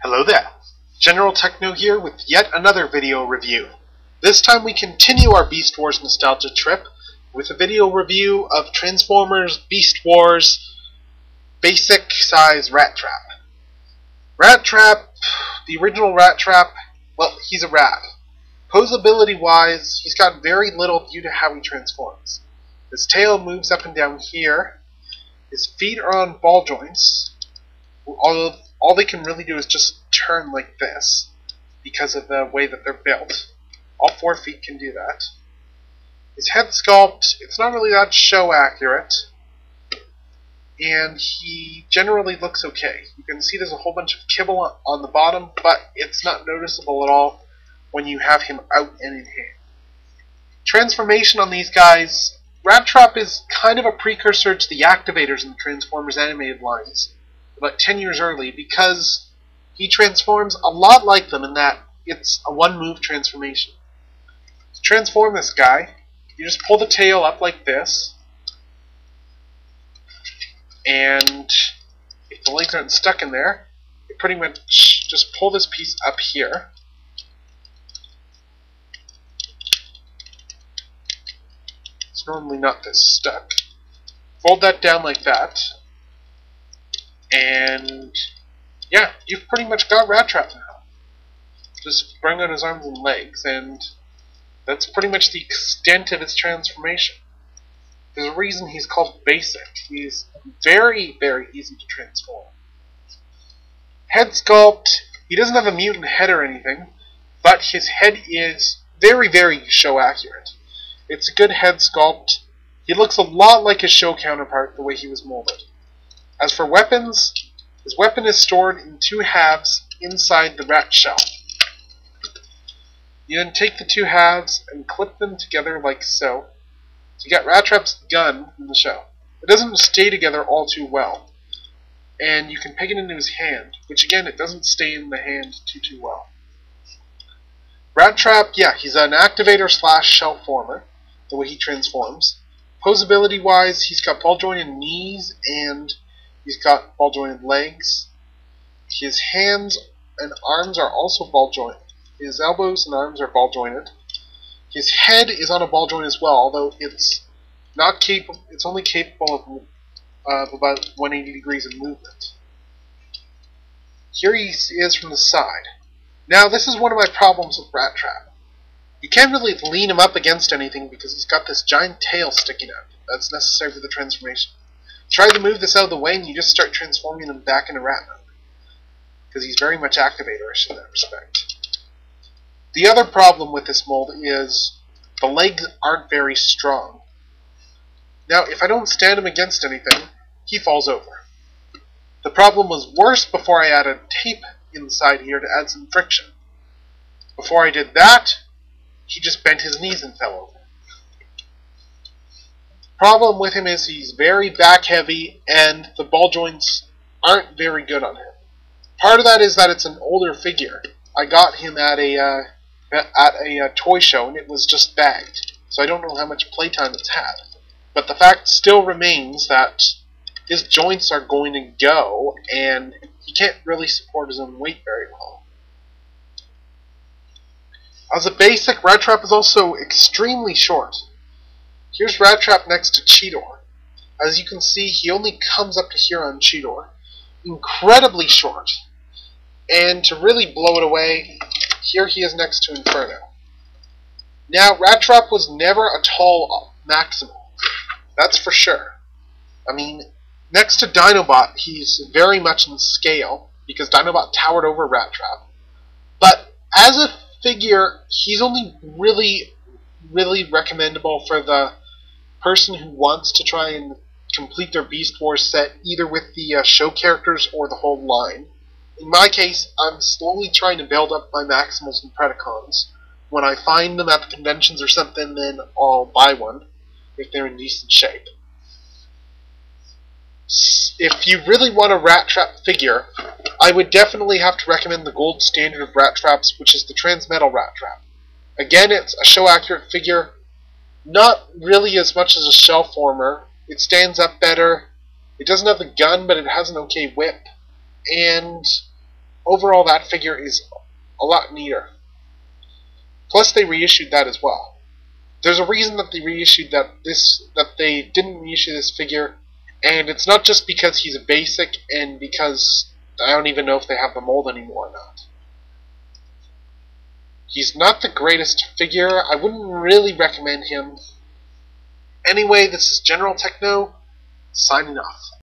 Hello there, General Techno here with yet another video review. This time we continue our Beast Wars nostalgia trip with a video review of Transformers Beast Wars Basic Size Rattrap. Rattrap, the original Rattrap, well, he's a rat. Posability wise, he's got very little due to how he transforms. His tail moves up and down here, his feet are on ball joints, although all they can really do is just turn like this because of the way that they're built. All 4 feet can do that. His head sculpt, it's not really that show accurate, and he generally looks okay. You can see there's a whole bunch of kibble on the bottom, but it's not noticeable at all when you have him out and in hand. Transformation on these guys, Rattrap is kind of a precursor to the activators in the Transformers animated lines, about 10 years early, because he transforms a lot like them in that it's a one-move transformation. To transform this guy, you just pull the tail up like this, and if the legs aren't stuck in there, you pretty much just pull this piece up here. It's normally not this stuck. Fold that down like that, and yeah, you've pretty much got Rattrap now. Just bring on his arms and legs, and that's pretty much the extent of his transformation. There's a reason he's called basic. He's very, very easy to transform. Head sculpt, he doesn't have a mutant head or anything, but his head is very, very show accurate. It's a good head sculpt. He looks a lot like his show counterpart the way he was molded. As for weapons, his weapon is stored in 2 halves inside the rat shell. You then take the 2 halves and clip them together like so. So you got Rattrap's gun in the shell. It doesn't stay together all too well, and you can peg it into his hand, which again, it doesn't stay in the hand too well. Rattrap, yeah, he's an activator / shell former, the way he transforms. Posability wise, he's got ball jointed knees and he's got ball jointed legs. His hands and arms are also ball jointed. His elbows and arms are ball jointed. His head is on a ball joint as well, although it's not capable. It's only capable of about 180 degrees of movement. Here he is from the side. Now, this is one of my problems with Rattrap. You can't really lean him up against anything because he's got this giant tail sticking out. That's necessary for the transformation. Try to move this out of the way and you just start transforming him back into rat mode, because he's very much activatorish in that respect. The other problem with this mold is the legs aren't very strong. Now, if I don't stand him against anything, he falls over. The problem was worse before I added tape inside here to add some friction. Before I did that, he just bent his knees and fell over. Problem with him is he's very back heavy and the ball joints aren't very good on him. Part of that is that it's an older figure. I got him at a toy show and it was just bagged, so I don't know how much playtime it's had. But the fact still remains that his joints are going to go and he can't really support his own weight very well. As a basic, Rattrap is also extremely short. Here's Rattrap next to Cheetor. As you can see, he only comes up to here on Cheetor. Incredibly short. And to really blow it away, here he is next to Inferno. Now, Rattrap was never a tall Maximal. That's for sure. I mean, next to Dinobot, he's very much in scale, because Dinobot towered over Rattrap. But as a figure, he's only really recommendable for the person who wants to try and complete their Beast Wars set, either with the show characters or the whole line. In my case, I'm slowly trying to build up my Maximals and Predacons. When I find them at the conventions or something, then I'll buy one, if they're in decent shape. If you really want a Rattrap figure, I would definitely have to recommend the gold standard of Rattraps, which is the Transmetal Rattrap. Again, it's a show-accurate figure, not really as much as a shell former. It stands up better. It doesn't have the gun, but it has an okay whip. And overall that figure is a lot neater. Plus they reissued that as well. There's a reason that they reissued that they didn't reissue this figure, and it's not just because he's a basic and because I don't even know if they have the mold anymore or not. He's not the greatest figure. I wouldn't really recommend him. Anyway, this is General Techno, signing off.